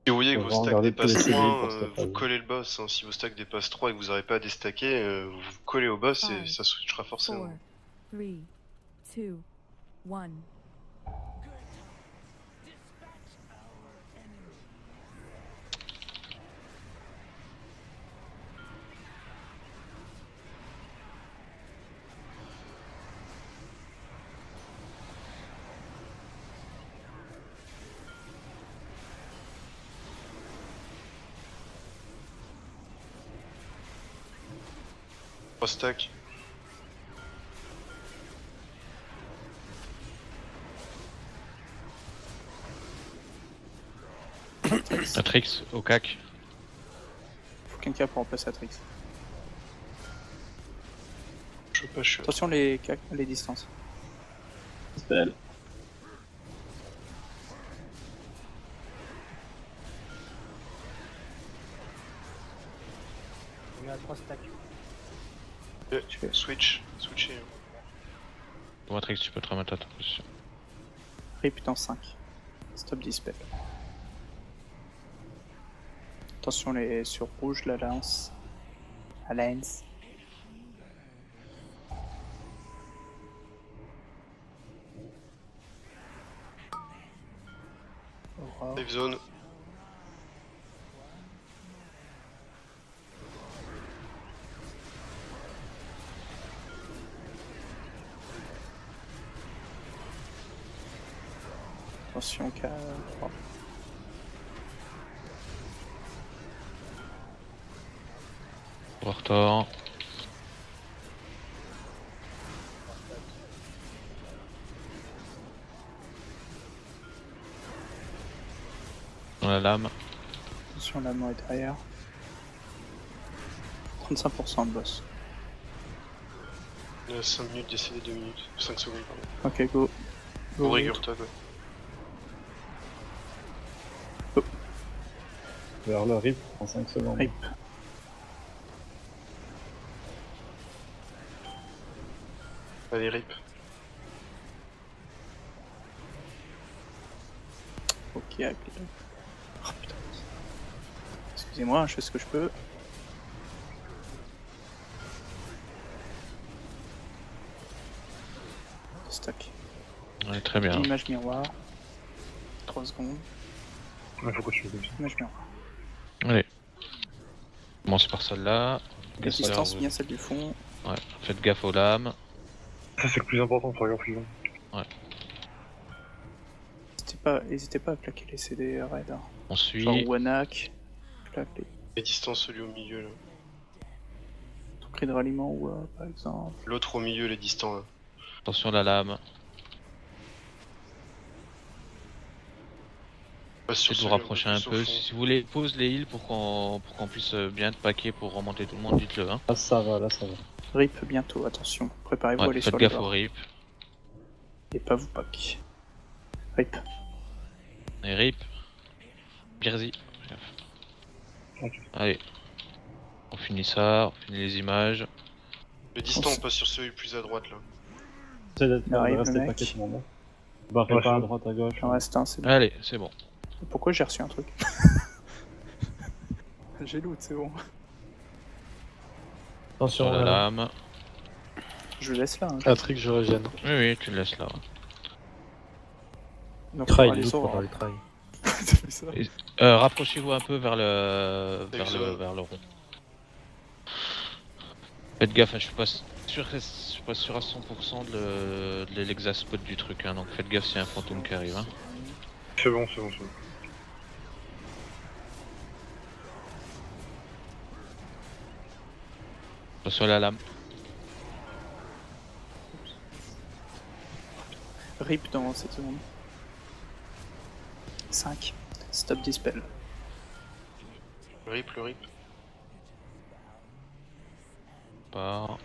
Si vous voyez que On vos va stacks regarder tous les dépassent CDI 3, pour cette vous phase. collez le boss. Hein. Si vos stacks dépassent 3 et que vous n'arrivez pas à déstacker, vous collez au boss et Five, ça switchera forcément. 4, 3, 2, 1. Trois stacks. Atrix au cac. Faut quelqu'un pour remplacer Atrix. Je sais pas, je suis. Attention les distances. Spell. On est à 3 stacks. Switcher. Bon, Atrix, tu peux te remettre à ta position. Rip dans 5. Stop dispel. Attention les sur rouge, la lance. La lance. Aurore. Safe zone. Attention K3. Wartor. Dans la lame. Attention la main est derrière. 35% de boss. Il y a 5 minutes décédé, 2 minutes. 5 secondes, pardon. Ok go. Go Go. Rigurta, quoi. Vers le rip en 5 secondes. Rip. Allez, rip. Ok, avec les deux. Oh putain. Excusez-moi, je fais ce que je peux. Stack. Ouais, très bien. Image miroir. 3 secondes. Il faut continuer comme ça. Image miroir. Allez. Commence par celle-là. Les Laisse distances faire- bien celle du fond. Ouais, faites gaffe aux lames. Ça c'est le plus important, faut regarder plus long. N'hésitez pas à claquer les CD raid. Hein. On Genre suit. Wanak. Claque les Les distances, celui au milieu, là. ton cri de ralliement ou par exemple. L'autre au milieu, les distants, là. Attention à la lame. Passe sur Essayez de vous celui rapprocher un plus au peu. fond. Si vous voulez, pose les heals pour qu'on puisse bien te paquer pour remonter tout le monde, dites-le. Hein. Là ça va, là ça va. Rip bientôt, attention. Préparez-vous à Ouais, aller faites sur les gaffe au bords. rip. Et pas vous pack. Rip. Et rip. Birzi. Ok. Allez. On finit ça, on finit les images. Les distants, on passe sur celui plus à droite, là. J'essaie d'être Il arrive, de rester le mec. paquet tout le monde. Barrez pas à droite, à gauche. J'en reste un, c'est bon. Allez, c'est bon. Pourquoi j'ai reçu un truc? J'ai loot, c'est bon. Sur la lame. Je le laisse là. Hein. Patrick, je revienne. Oui, oui, tu le laisses là. Donc, Try, on va il aller loot sur- pour avoir le try. T'as vu ça? Rapprochez-vous un peu vers le rond. Faites gaffe, hein, je suis pas sûr à 100% de l'exaspot du truc, hein, donc faites gaffe s'il y a un fantôme qui arrive. Hein. C'est bon. Attention à la lame. Rip dans cette seconde. 5. Stop dispel. Le rip. Part.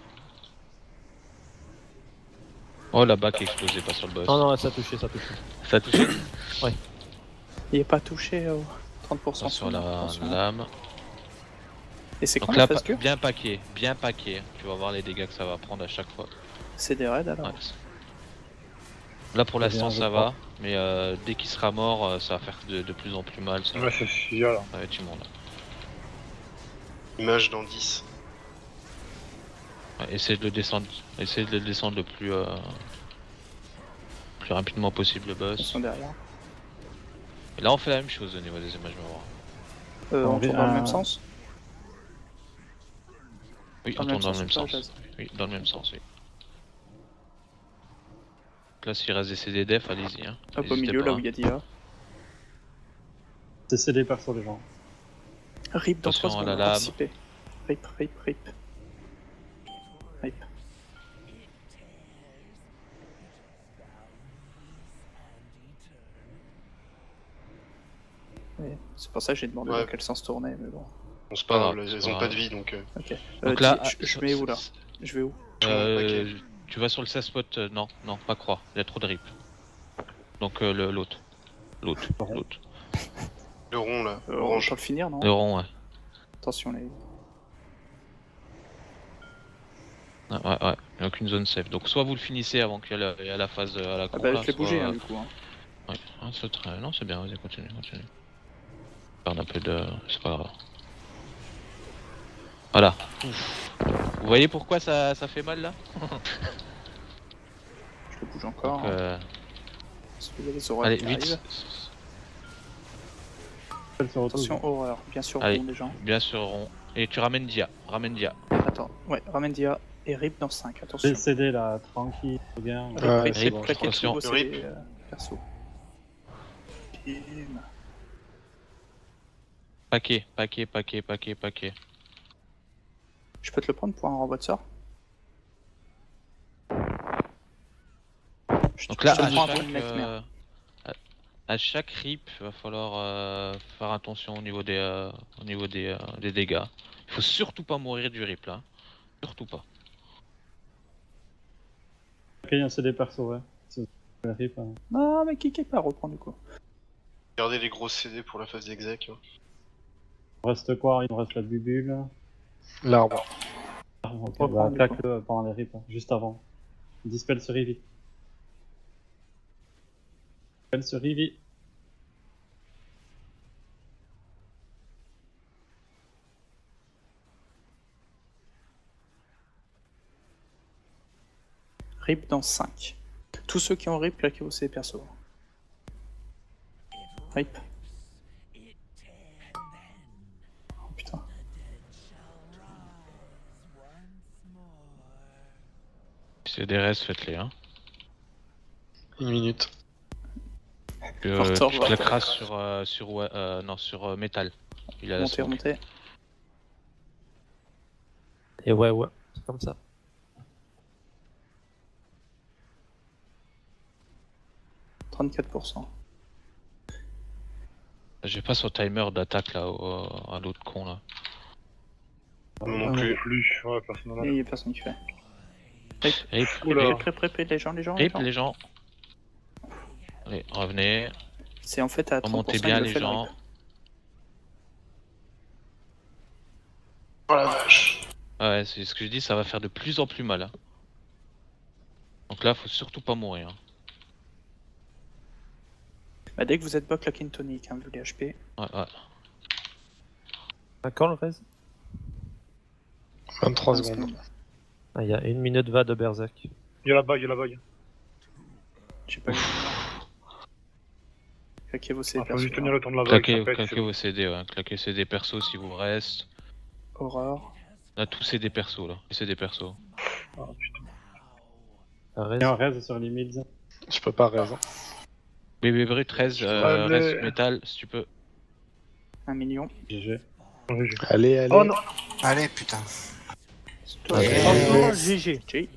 Oh la bac explosée, pas sur le boss. Non, non, ça a touché, ça a touché. Ça a touché. Il est pas touché au 30% Attention sur à la attention. lame. Et c'est quand Donc la là, phase dure? bien paqué. Tu vas voir les dégâts que ça va prendre à chaque fois. C'est des raids alors? Ouais. Là pour C'est l'instant bien, je ça crois. va. Mais dès qu'il sera mort, ça va faire de plus en plus mal. Ça Ouais, c'est celui-là là. va être immonde. Image dans 10. Ouais, essayez de le descendre le plus rapidement possible le Ils boss. sont derrière. Et là on fait la même chose au niveau des images mémoire. On tourne dans le même sens. Oui, Dans on le même tourne dans le sens, même ou pas, sens. Jazz Oui, dans le même sens, oui. Là s'il reste des CD def, allez-y. Hein. Hop, au N'hésitez milieu, pas, là hein. où il y a Dia. C'est CD perso les gens. Rip dans 3 Attention à secondes, la lame. anticipez. Rip. Ouais, c'est pour ça que j'ai demandé Ouais. dans quel sens tourner, mais bon. Bon, c'est Pas pas grave, grave, c'est elles pas ont pas grave. de vie donc. Ok. Donc là, je mets où là? Je vais où? Tout le monde paquet. tu vas sur le 16 spot, non, pas croix, il y a trop de rip. Donc l'autre. L'autre. Le rond là, On orange. peut le finir, non? Le rond, ouais. Attention, les. Ouais. Il n'y a aucune zone safe. Donc soit vous le finissez avant qu'il y ait la phase à la Ah con. bah, là, je l'ai bougé, soit- hein, du coup. Hein. Ouais. Ah, non, c'est bien, vas-y, continue. Perdre un peu de... c'est pas grave. Voilà. Ouf. Vous voyez pourquoi ça fait mal là? Je le bouge encore. Donc, hein, parce qu'il y a les horreurs allez, qui vite. arrivent. Elle se retrouve. Attention, horreur. Bien sûr, Allez. rond des gens. Bien sûr, rond. Et tu ramènes Dia. Attends, ouais, ramène Dia et Rip dans 5. Attention. C'est CD là, tranquille, bien. Rip, c'est Rip, bon, claquez attention. tous vos Rip. CD perso. Bim. Paquet. Je peux te le prendre pour un renvoi de sort? Donc là, je te à le prends chaque, avant le nightmare. à chaque rip, il va falloir faire attention au niveau des dégâts. Il faut surtout pas mourir du rip là. Surtout pas. Ok, il y a un CD perso, ouais. C'est le rip, hein. Non, mais qui pas reprendre du coup. Gardez les gros CD pour la phase d'exec. Hein. Il me reste quoi? Il me reste la bubule. L'arbre. Ah, ok, Reprends, bah du claque-le pendant les rips, hein, juste avant. Dispel ce Rivi. Dispel ce Rivi. Rip dans 5. Tous ceux qui ont Rip, claquez vos CD perso. Rip. Oh putain. Si c'est des restes, faites-les. Hein. 1 minute. Porteur, Tu va. claqueras sur métal. Il a la smoke. Remontez. Et ouais, c'est comme ça. – 34%. J'ai pas son timer d'attaque là, à l'autre con là. Moi non plus. Plus, ouais, personne Et il y a personne qui fait. Rip, Oula. Rip, les gens. les gens. Allez, revenez. C'est en fait à 30%. Remontez bien il le les fait, le gens. rip. Oh la vache. Ouais, c'est ce que je dis, ça va faire de plus en plus mal. Hein. Donc là, faut surtout pas mourir. Hein. Bah, dès que vous êtes bas, claquez une tonique, hein, vu les HP. Ouais. À quand le reste? 23 15 secondes. Ah, il y a 1 minute 20 de Berserk. Il y a la bague. J'ai pas vu. Claquez vos CD Ah, faut perso. juste tenir le temps de la vague. Claquez, ça pète, claquez c'est vos CD, ouais. Claquez CD perso si vous reste. Horreur. Là, tous CD perso là. CD perso. bon. Ah, putain. Un Il reste. y a un raise sur les mids. Je peux pas raison. Bébé Brut 13, Allez. reste métal si tu peux. 1 million. GG. Allez. Oh non! Allez, putain. Toi, Yeah. franchement, GG.